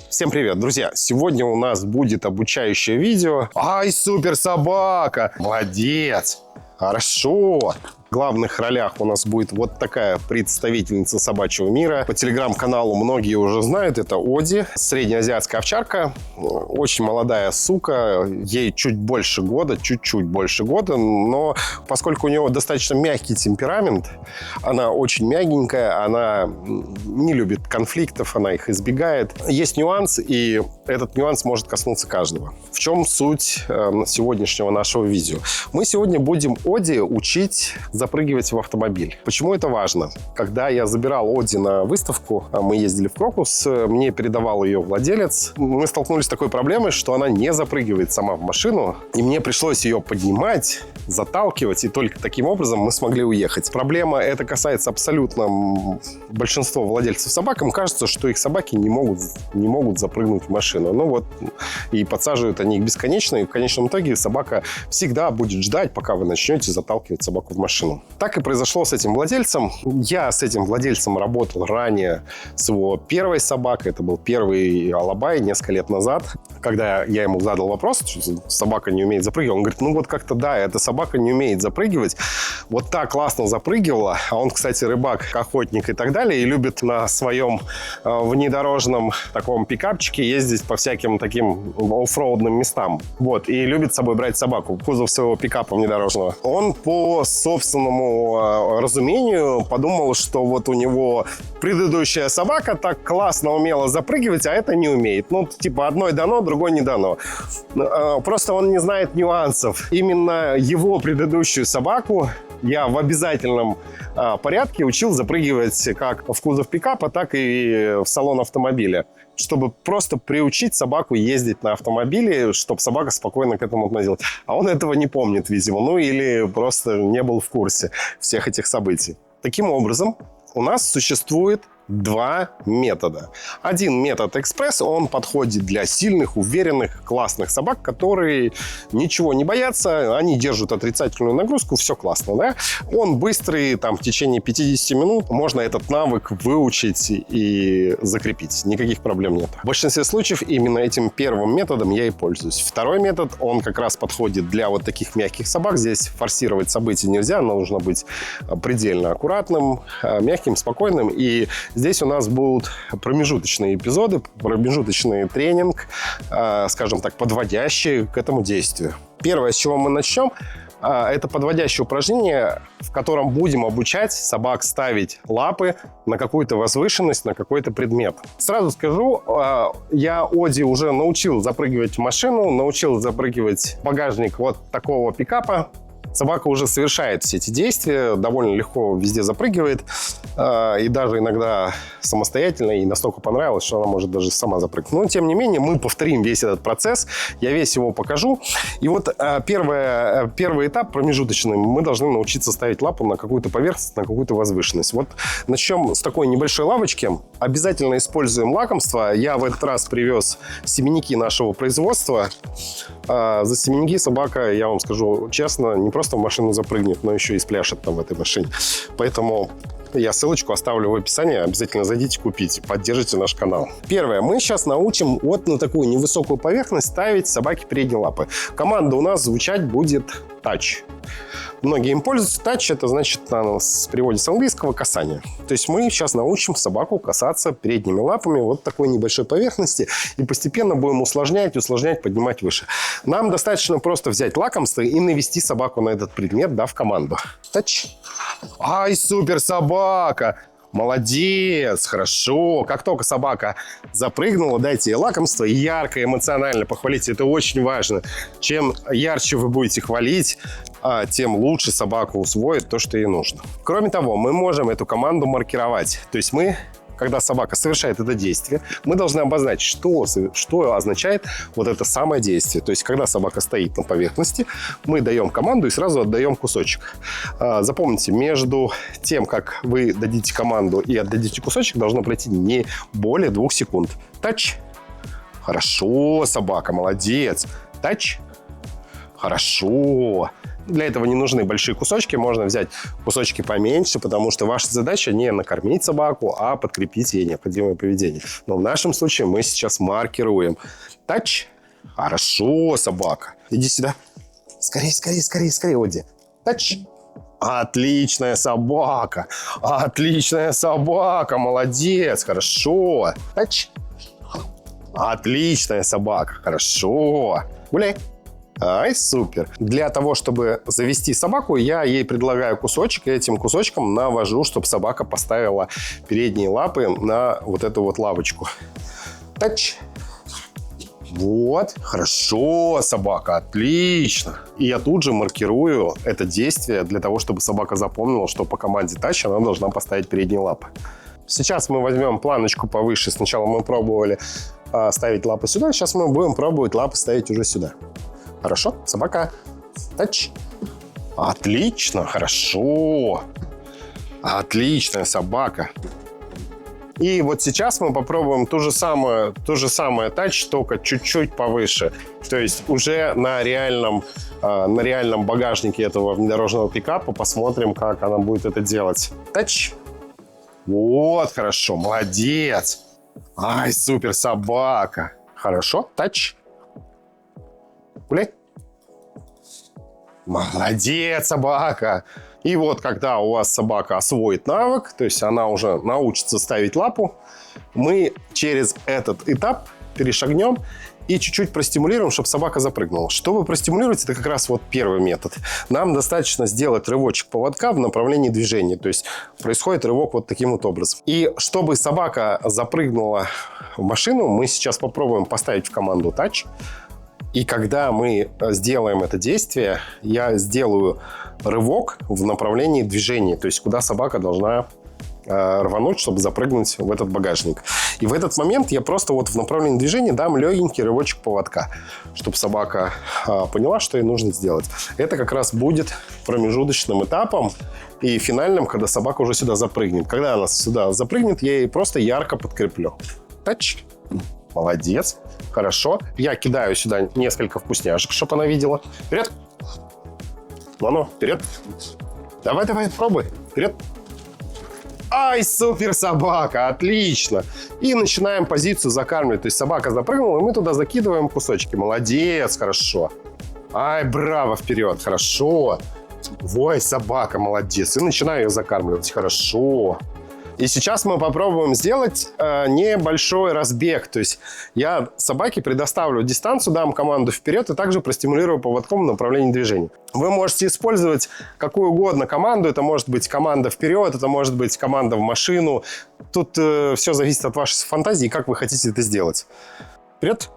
Всем привет, друзья! Сегодня у нас будет обучающее видео. Ай, супер собака! Молодец! Хорошо! В главных ролях у нас будет вот такая представительница собачьего мира. По телеграм-каналу многие уже знают, это Оди, среднеазиатская овчарка. Очень молодая сука, ей чуть больше года, чуть-чуть больше года. Но поскольку у нее достаточно мягкий темперамент, она очень мягенькая, она не любит конфликтов, она их избегает. Есть нюанс, и этот нюанс может коснуться каждого. В чем суть сегодняшнего нашего видео? Мы сегодня будем Оди учить запрыгивать в автомобиль. Почему это важно? Когда я забирал Оди на выставку, мы ездили в Крокус, мне передавал ее владелец. Мы столкнулись с такой проблемой, что она не запрыгивает сама в машину, и мне пришлось ее поднимать, заталкивать, и только таким образом мы смогли уехать. Проблема эта касается абсолютно большинства владельцев собак. Им кажется, что их собаки не могут запрыгнуть в машину. Ну вот, и подсаживают они их бесконечно, и в конечном итоге собака всегда будет ждать, пока вы начнете заталкивать собаку в машину. Так и произошло с этим владельцем. Я с этим владельцем работал ранее с его первой собакой. Это был первый алабай несколько лет назад. Когда я ему задал вопрос, что собака не умеет запрыгивать, он говорит, ну вот как-то да, эта собака не умеет запрыгивать. Вот так классно запрыгивала. А он, кстати, рыбак, охотник и так далее. И любит на своем внедорожном таком пикапчике ездить по всяким таким оффроудным местам. Вот. И любит с собой брать собаку в кузов своего пикапа внедорожного. Он по собственному разумению подумал, что вот у него предыдущая собака так классно умела запрыгивать, а это не умеет. Ну, типа, одной дано, другой не дано. Просто он не знает нюансов. Именно его предыдущую собаку я в обязательном порядке учил запрыгивать как в кузов пикапа, так и в салон автомобиля, чтобы просто приучить собаку ездить на автомобиле, чтобы собака спокойно к этому относилась. А он этого не помнит, видимо, ну или просто не был в курсе всех этих событий. Таким образом, у нас существует два метода. Один метод экспресс, он подходит для сильных, уверенных, классных собак, которые ничего не боятся, они держат отрицательную нагрузку, все классно, да? Он быстрый, там, в течение 50 минут можно этот навык выучить и закрепить. Никаких проблем нет. В большинстве случаев именно этим первым методом я и пользуюсь. Второй метод, он как раз подходит для вот таких мягких собак. Здесь форсировать события нельзя, нужно быть предельно аккуратным, мягким, спокойным. И здесь у нас будут промежуточные эпизоды, промежуточный тренинг, скажем так, подводящие к этому действию. Первое, с чего мы начнем, это подводящее упражнение, в котором будем обучать собак ставить лапы на какую-то возвышенность, на какой-то предмет. Сразу скажу, я Оди уже научил запрыгивать в машину, научил запрыгивать в багажник вот такого пикапа. Собака уже совершает все эти действия, довольно легко везде запрыгивает, и даже иногда самостоятельно, и настолько понравилось, что она может даже сама запрыгнуть. Но, тем не менее, мы повторим весь этот процесс, я весь его покажу. И вот первый этап промежуточный, мы должны научиться ставить лапу на какую-то поверхность, на какую-то возвышенность. Вот начнем с такой небольшой лавочки. Обязательно используем лакомство. Я в этот раз привез семенники нашего производства. За семенники собака, я вам скажу честно, не просто в машину запрыгнет, но еще и спляшет там в этой машине. Поэтому я ссылочку оставлю в описании. Обязательно зайдите, купите, поддержите наш канал. Первое. Мы сейчас научим вот на такую невысокую поверхность ставить собаке передние лапы. Команда у нас звучать будет touch. Многие им пользуются. Touch — это значит, в переводе с английского, касание. То есть мы сейчас научим собаку касаться передними лапами вот такой небольшой поверхности и постепенно будем усложнять, поднимать выше. Нам достаточно просто взять лакомство и навести собаку на этот предмет, дав команду. Touch. Ай, супер собака! Молодец, хорошо. Как только собака запрыгнула, дайте ей лакомство и ярко, эмоционально похвалите. Это очень важно. Чем ярче вы будете хвалить, тем лучше собака усвоит то, что ей нужно. Кроме того, мы можем эту команду маркировать. То есть мы, когда собака совершает это действие, мы должны обозначить, что означает вот это самое действие. То есть, когда собака стоит на поверхности, мы даем команду и сразу отдаем кусочек. Запомните, между тем, как вы дадите команду и отдадите кусочек, должно пройти не более 2 секунд. Тач. Хорошо, собака, молодец. Тач. Хорошо. Для этого не нужны большие кусочки, можно взять кусочки поменьше, потому что ваша задача не накормить собаку, а подкрепить ей необходимое поведение. Но в нашем случае мы сейчас маркируем. Тач. Хорошо, собака. Иди сюда. Скорее, скорее, скорее, скорее, Оди. Тач. Отличная собака. Отличная собака. Молодец. Хорошо. Тач. Отличная собака. Хорошо. Гуляй. Ай, супер. Для того, чтобы завести собаку, я ей предлагаю кусочек, и этим кусочком навожу, чтобы собака поставила передние лапы на вот эту вот лавочку. Тач. Вот. Хорошо, собака. Отлично. И я тут же маркирую это действие для того, чтобы собака запомнила, что по команде тач она должна поставить передние лапы. Сейчас мы возьмем планочку повыше. Сначала мы пробовали ставить лапы сюда. Сейчас мы будем пробовать лапы ставить уже сюда. Хорошо, собака. Тач. Отлично, хорошо. Отличная собака. И вот сейчас мы попробуем то же самое тач, только чуть-чуть повыше. То есть уже на реальном багажнике этого внедорожного пикапа посмотрим, как она будет это делать. Тач. Вот, хорошо, молодец. Ай, супер собака. Хорошо, тач. Гуляй. Молодец, собака. И вот когда у вас собака освоит навык, то есть она уже научится ставить лапу, мы через этот этап перешагнем и чуть-чуть простимулируем, чтобы собака запрыгнула. Чтобы простимулировать, это как раз вот первый метод. Нам достаточно сделать рывочек поводка в направлении движения. То есть происходит рывок вот таким вот образом. И чтобы собака запрыгнула в машину, мы сейчас попробуем поставить в команду тач. И когда мы сделаем это действие, я сделаю рывок в направлении движения, то есть куда собака должна рвануть, чтобы запрыгнуть в этот багажник. И в этот момент я просто вот в направлении движения дам легенький рывочек поводка, чтобы собака поняла, что ей нужно сделать. Это как раз будет промежуточным этапом и финальным, когда собака уже сюда запрыгнет. Когда она сюда запрыгнет, я ей просто ярко подкреплю. Тач. Молодец. Хорошо. Я кидаю сюда несколько вкусняшек, чтобы она видела. Вперед. Ну, вперед. Давай, давай, пробуй. Вперед. Ай, супер собака. Отлично. И начинаем позицию закармливать. То есть собака запрыгнула, и мы туда закидываем кусочки. Молодец. Хорошо. Ай, браво. Вперед. Хорошо. Ой, собака. Молодец. И начинаю ее закармливать. Хорошо. И сейчас мы попробуем сделать небольшой разбег. То есть я собаке предоставлю дистанцию, дам команду вперед и также простимулирую поводком в направлении движения. Вы можете использовать какую угодно команду. Это может быть команда вперед, это может быть команда в машину. Тут все зависит от вашей фантазии, как вы хотите это сделать. Вперед.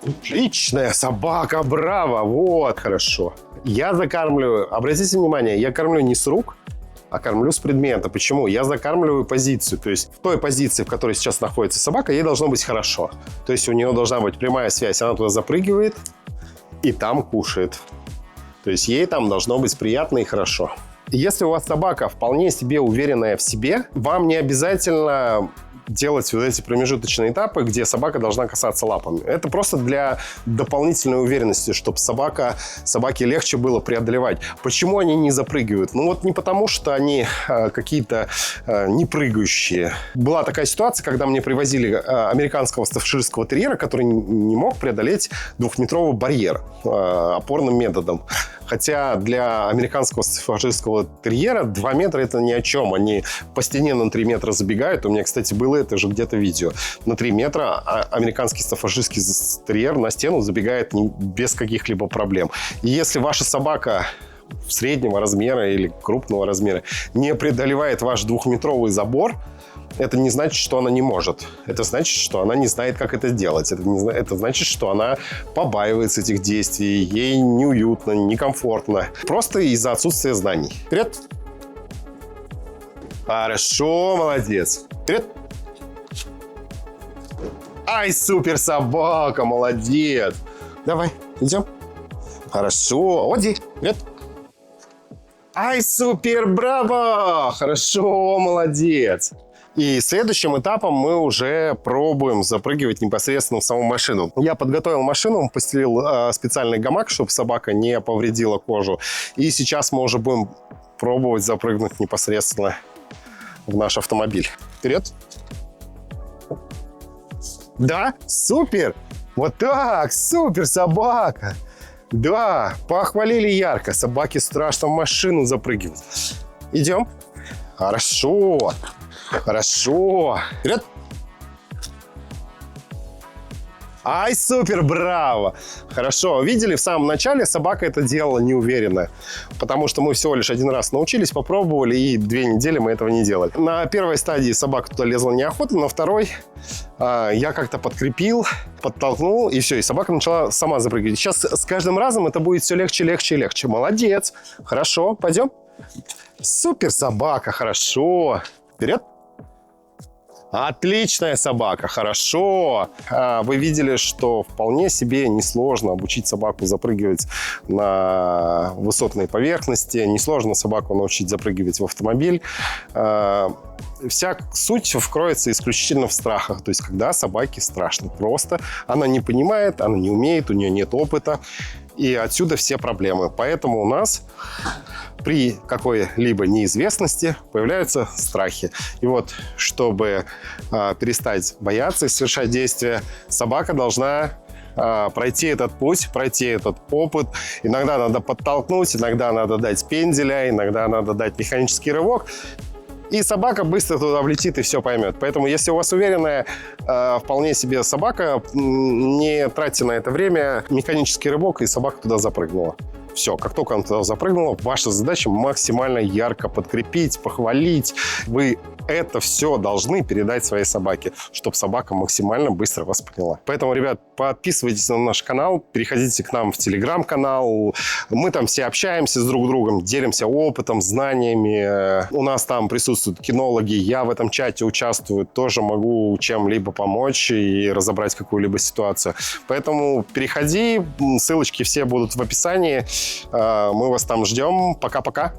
Отличная собака, браво. Вот, хорошо. Я закармливаю, обратите внимание, я кормлю не с рук, а кормлю с предмета. Почему? Я закармливаю позицию. То есть в той позиции, в которой сейчас находится собака, ей должно быть хорошо. То есть у нее должна быть прямая связь. Она туда запрыгивает и там кушает. То есть ей там должно быть приятно и хорошо. Если у вас собака вполне себе уверенная в себе, вам не обязательно делать вот эти промежуточные этапы, где собака должна касаться лапами. Это просто для дополнительной уверенности, чтобы собаке легче было преодолевать. Почему они не запрыгивают? Ну вот не потому, что они какие-то не прыгающие. Была такая ситуация, когда мне привозили американского стаффширского терьера, который не мог преодолеть 2-метровый барьер опорным методом. Хотя для американского стаффширского терьера 2 метра это ни о чем. Они по стене на 3 метра забегают. У меня, кстати, было это же где-то видео. На 3 метра американский стаффширский терьер на стену забегает без каких-либо проблем. И если ваша собака среднего размера или крупного размера не преодолевает ваш 2-метровый забор, это не значит, что она не может. Это значит, что она не знает, как это делать. Это значит, что она побаивается этих действий, ей неуютно, некомфортно. Просто из-за отсутствия знаний. Вперед! Хорошо, молодец. Вперед! Ай, супер собака, молодец. Давай, идем. Хорошо. Оди, вперед. Ай, супер, браво. Хорошо, молодец. И следующим этапом мы уже пробуем запрыгивать непосредственно в саму машину. Я подготовил машину, постелил специальный гамак, чтобы собака не повредила кожу. И сейчас мы уже будем пробовать запрыгнуть непосредственно в наш автомобиль. Вперед! Да, супер! Вот так, супер, собака! Да, похвалили ярко. Собаке страшно в машину запрыгивать. Идем. Хорошо. Хорошо. Вперед. Ай, супер, браво. Хорошо. Видели, в самом начале собака это делала неуверенно. Потому что мы всего лишь один раз научились, попробовали, и 2 недели мы этого не делали. На первой стадии собака туда лезла неохотно, на второй я как-то подкрепил, подтолкнул, и все, и собака начала сама запрыгивать. Сейчас с каждым разом это будет все легче, легче и легче. Молодец. Хорошо, пойдем. Супер собака, хорошо. Вперед. Отличная собака, хорошо. Вы видели, что вполне себе несложно обучить собаку запрыгивать на высотные поверхности, несложно собаку научить запрыгивать в автомобиль. Вся суть вкроется исключительно в страхах. То есть, когда собаке страшно просто, она не понимает, она не умеет, у нее нет опыта. И отсюда все проблемы. Поэтому у нас при какой-либо неизвестности появляются страхи. И вот, чтобы перестать бояться и совершать действия, собака должна пройти этот путь, пройти этот опыт. Иногда надо подтолкнуть, иногда надо дать пенделя, иногда надо дать механический рывок. И собака быстро туда влетит и все поймет. Поэтому, если у вас уверенная, вполне себе собака, не тратьте на это время. Механический рывок, и собака туда запрыгнула. Все, как только она туда запрыгнула, ваша задача максимально ярко подкрепить, похвалить. Вы это все должны передать своей собаке, чтобы собака максимально быстро вас поняла. Поэтому, ребят, подписывайтесь на наш канал, переходите к нам в телеграм-канал. Мы там все общаемся с друг другом, делимся опытом, знаниями. У нас там присутствуют кинологи, я в этом чате участвую, тоже могу чем-либо помочь и разобрать какую-либо ситуацию. Поэтому переходи, ссылочки все будут в описании. Мы вас там ждем. Пока-пока.